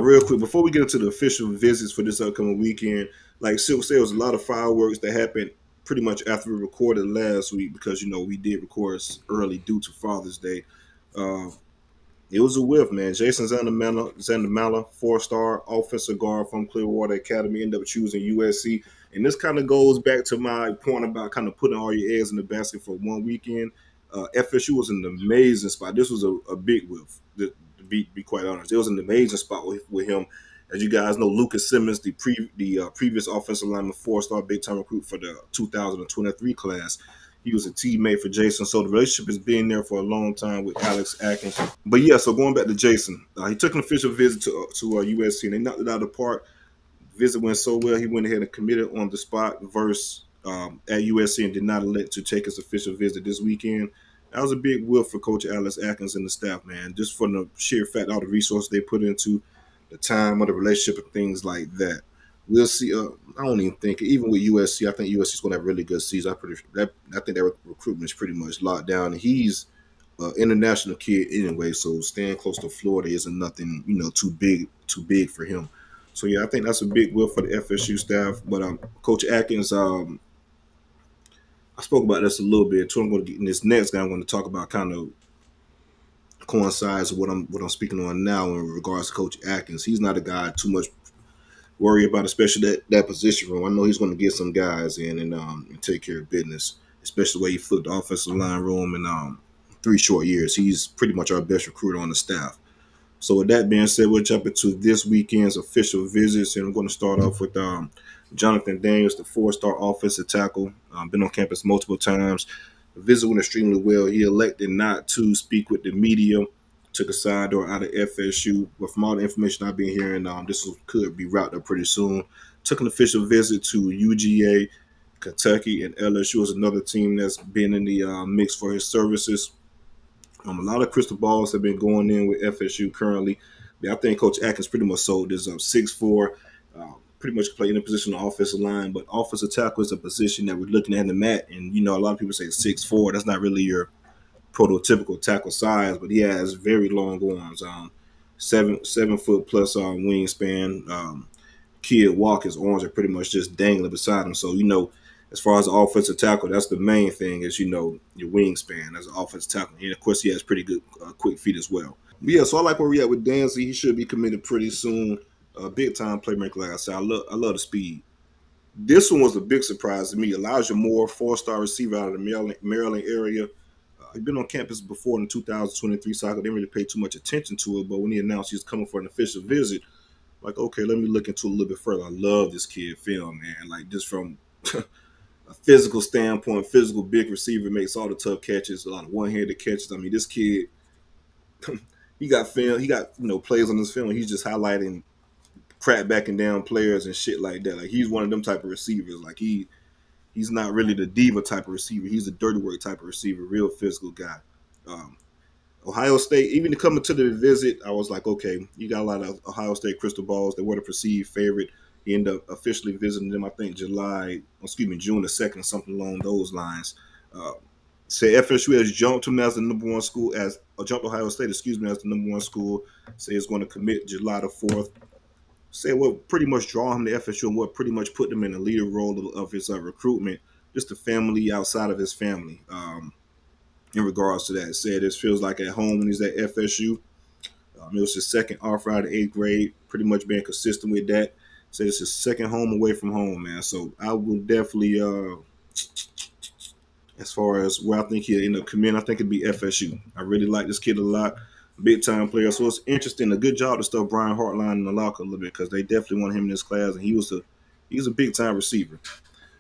Real quick, before we get into the official visits for this upcoming weekend, like Silk said, there was a lot of fireworks that happened pretty much after we recorded last week because we did record early due to Father's Day. Uh, it was a whiff, man. Jason Zandamala, four-star offensive guard from Clearwater Academy, ended up choosing USC. And this kind of goes back to my point about kind of putting all your eggs in the basket for one weekend. FSU was an amazing spot. This was a big whiff, to be quite honest. It was an amazing spot with him. As you guys know, Lucas Simmons, the previous offensive lineman, four-star big-time recruit for the 2023 class. He was a teammate for Jason, so the relationship has been there for a long time with Alex Atkins. But yeah, so going back to Jason, he took an official visit to USC, and they knocked it out of the park. Visit went so well, he went ahead and committed on the spot versus at USC and did not elect to take his official visit this weekend. That was a big win for Coach Alex Atkins and the staff, man, just for the sheer fact all the resources they put into the time of the relationship and things like that. We'll see. I don't even think, even with USC, I think USC is going to have a really good season. I think their recruitment is pretty much locked down. And he's international kid anyway, so staying close to Florida isn't nothing too big for him. So yeah, I think that's a big win for the FSU staff. But Coach Atkins, I spoke about this a little bit. So I'm going to get in this next guy. I'm going to talk about kind of coincides with what I'm speaking on now in regards to Coach Atkins. He's not a guy too much worry about, especially that position room. I know he's going to get some guys in and take care of business, especially the way he flipped the offensive line room in 3 short years. He's pretty much our best recruiter on the staff. So with that being said, we'll jump into this weekend's official visits, and I'm going to start off with Jonathan Daniels, the four-star offensive tackle. Been on campus multiple times. The visit went extremely well. He elected not to speak with the media, took a side door out of FSU. But from all the information I've been hearing, could be wrapped up pretty soon. Took an official visit to UGA, Kentucky, and LSU is another team that's been in the mix for his services. A lot of crystal balls have been going in with FSU currently. I think Coach Atkins pretty much sold this up 6'4", pretty much play in a position on the offensive line, but offensive tackle is a position that we're looking at in the mat. And, a lot of people say 6'4". That's not really your prototypical tackle size, but he has very long arms, 7 foot plus wingspan. Kid walk, his arms are pretty much just dangling beside him. So, as far as the offensive tackle, that's the main thing is, your wingspan as an offensive tackle. And, of course, he has pretty good quick feet as well. But yeah, so I like where we're at with Dancy. He should be committed pretty soon. Big time playmaker, like I said. I love the speed. This one was a big surprise to me. Elijah Moore, four-star receiver out of the Maryland area. He'd been on campus before in the 2023 cycle. Didn't really pay too much attention to it, but when he announced he was coming for an official visit, like, okay, let me look into it a little bit further. I love this kid film, man. Like, just from a physical standpoint, physical big receiver, makes all the tough catches, a lot of one-handed catches. I mean, this kid, he got film. He got plays on this film. He's just highlighting crap backing down players and shit like that. Like, he's one of them type of receivers. Like, he's not really the diva type of receiver. He's a dirty work type of receiver, real physical guy. Um, Ohio State, even coming to the visit, I was like, okay, you got a lot of Ohio State crystal balls. They were the perceived favorite. He ended up officially visiting them, I think, June the 2nd, something along those lines. Say FSU has jumped him as the number one school, jumped Ohio State, as the number one school. Say it's going to commit July the 4th. Say what pretty much draw him to FSU and what pretty much put him in the leader role of his recruitment, just the family outside of his family. In regards to that, said this feels like at home when he's at FSU. It was his second offer out of 8th grade, pretty much being consistent with that. Said it's his second home away from home, man. So I will definitely, as far as where I think he'll end up committing, I think it'd be FSU. I really like this kid a lot. Big time player. So it's interesting. A good job to stuff Brian Hartline in the locker a little bit because they definitely want him in this class, and he's a big time receiver.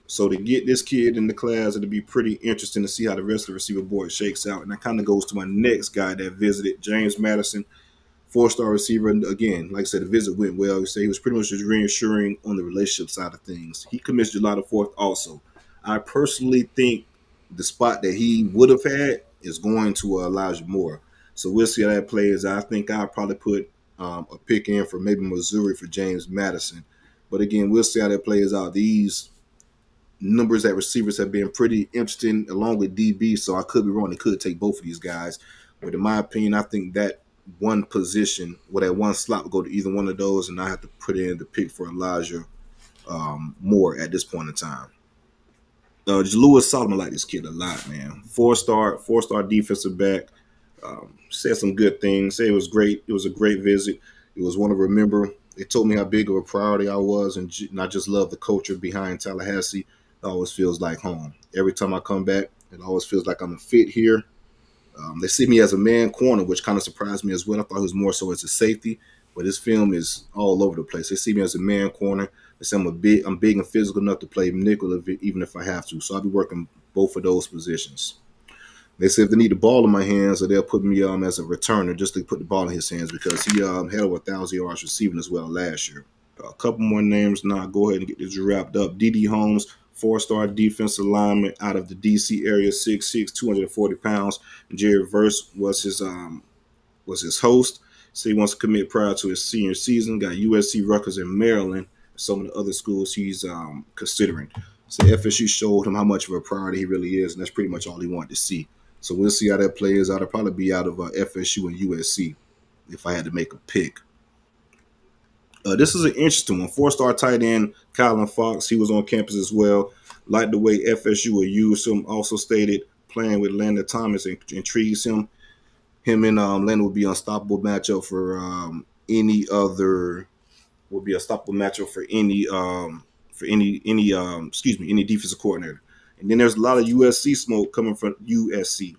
So to get this kid in the class, it'll be pretty interesting to see how the rest of the receiver board shakes out. And that kind of goes to my next guy that visited, James Madison, four-star receiver. And again, like I said, the visit went well. He was pretty much just reassuring on the relationship side of things. He commits July the 4th also. I personally think the spot that he would have had is going to Elijah Moore. So we'll see how that plays. I think I'll probably put a pick in for maybe Missouri for James Madison. But again, we'll see how that plays out. These numbers at receivers have been pretty interesting along with DB, so I could be wrong. They could take both of these guys. But in my opinion, I think that one position, where that one slot would go to either one of those, and I have to put in the pick for Elijah Moore at this point in time. Lewis Solomon like this kid a lot, man. Four-star defensive back. Said some good things. Said it was great. It was a great visit. It was one to remember. It told me how big of a priority I was, and I just love the culture behind Tallahassee. It always feels like home. Every time I come back, it always feels like I'm a fit here. They see me as a man corner, which kind of surprised me as well. I thought he was more so as a safety, but his film is all over the place. They see me as a man corner. They say I'm big and physical enough to play nickel even if I have to. So I'll be working both of those positions. They say if they need the ball in my hands, or they'll put me as a returner just to put the ball in his hands, because he had over 1,000 yards receiving as well last year. A couple more names now. Go ahead and get this wrapped up. D.D. Holmes, four-star defensive lineman out of the D.C. area, 6'6", 240 pounds. Jerry Verse was his host. So he wants to commit prior to his senior season. Got USC, Rutgers, and Maryland. Some of the other schools he's considering. So FSU showed him how much of a priority he really is, and that's pretty much all he wanted to see. So we'll see how that plays out. I'll probably be out of FSU and USC if I had to make a pick. This is an interesting one. Four-star tight end Colin Fox. He was on campus as well. Like the way FSU will use him. Also stated playing with Landon Thomas intrigues him. Him and Landon would be an unstoppable matchup for any other. Would be a stoppable matchup for any defensive coordinator. And then there's a lot of USC smoke coming from UCF.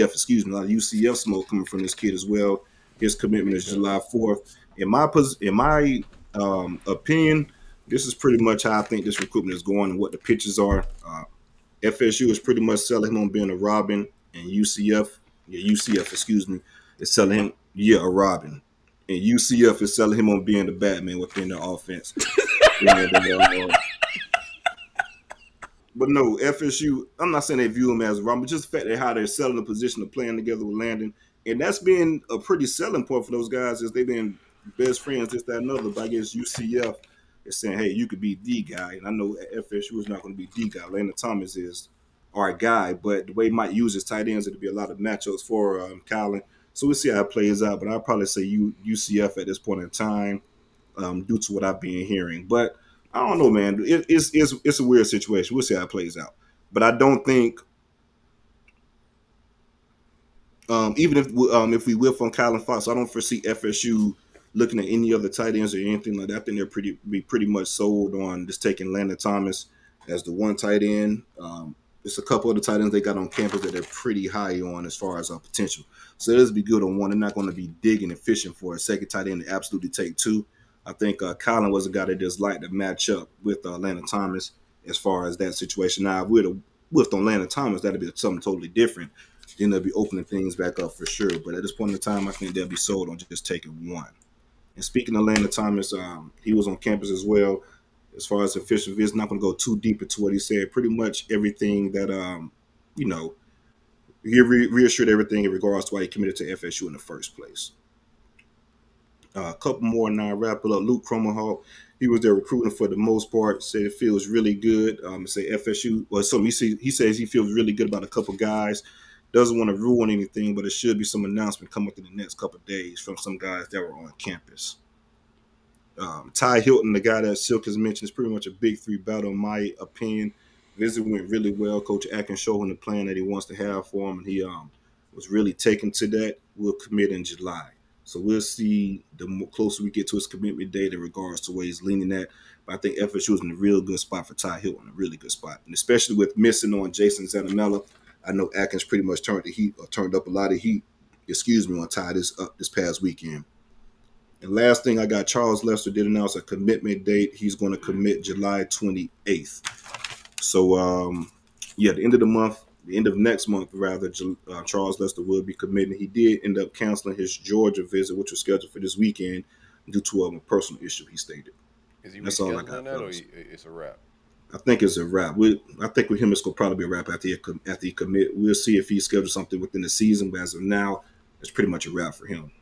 Excuse me, a lot of UCF smoke coming from this kid as well. His commitment is July 4th. In my opinion, this is pretty much how I think this recruitment is going and what the pitches are. FSU is pretty much selling him on being a Robin, and UCF, is selling him a Robin, and UCF is selling him on being the Batman within the offense. But no, FSU, I'm not saying they view him as Robin, but just the fact that how they're selling the position of playing together with Landon, and that's been a pretty selling point for those guys, as they've been best friends, this, that, and other. But I guess UCF is saying, hey, you could be the guy. And I know FSU is not going to be the guy. Landon Thomas is our guy, but the way he might use his tight ends, it'll be a lot of matchups for Colin. So we'll see how it plays out. But I'll probably say UCF at this point in time, due to what I've been hearing. But I don't know, man. It's a weird situation. We'll see how it plays out. But I don't think, even if we whiff on Colin Fox, I don't foresee FSU looking at any other tight ends or anything like that. I think they're pretty much sold on just taking Landon Thomas as the one tight end. There's a couple of the tight ends they got on campus that they're pretty high on as far as potential. So it'll be good on one. They're not going to be digging and fishing for a second tight end to absolutely take two. I think Colin was a guy that just liked to match up with Landon Thomas as far as that situation. Now, if we'd have whiffed on Landon Thomas, that'd be something totally different. Then they'll be opening things back up for sure. But at this point in time, I think they'll be sold on just taking one. And speaking of Landon Thomas, he was on campus as well. As far as official visit, not going to go too deep into what he said. Pretty much everything that, he reassured everything in regards to why he committed to FSU in the first place. A couple more now, wrap it up. Luke Cromerhall, he was there recruiting for the most part. Said it feels really good. Say FSU, well, so he says he feels really good about a couple guys. Doesn't want to ruin anything, but it should be some announcement coming within the next couple of days from some guys that were on campus. Ty Hilton, the guy that Silk has mentioned, is pretty much a big three battle, in my opinion. Visit went really well. Coach Atkins showed him the plan that he wants to have for him, and he was really taken to that. We'll commit in July. So we'll see the closer we get to his commitment date in regards to where he's leaning at. But I think FSU is in a real good spot for Ty Hilton, a really good spot. And especially with missing on Jason Zanamella, I know Atkins pretty much turned up a lot of heat, on Ty this past weekend. And last thing, I got Charles Lester did announce a commitment date. He's going to commit July 28th. So, the end of next month, rather, Charles Lester will be committing. He did end up canceling his Georgia visit, which was scheduled for this weekend, due to a personal issue, he stated. Is he rescheduling that, or it's a wrap? I think it's a wrap. I think with him, it's going to probably be a wrap after he commit. We'll see if he schedules something within the season, but as of now, it's pretty much a wrap for him.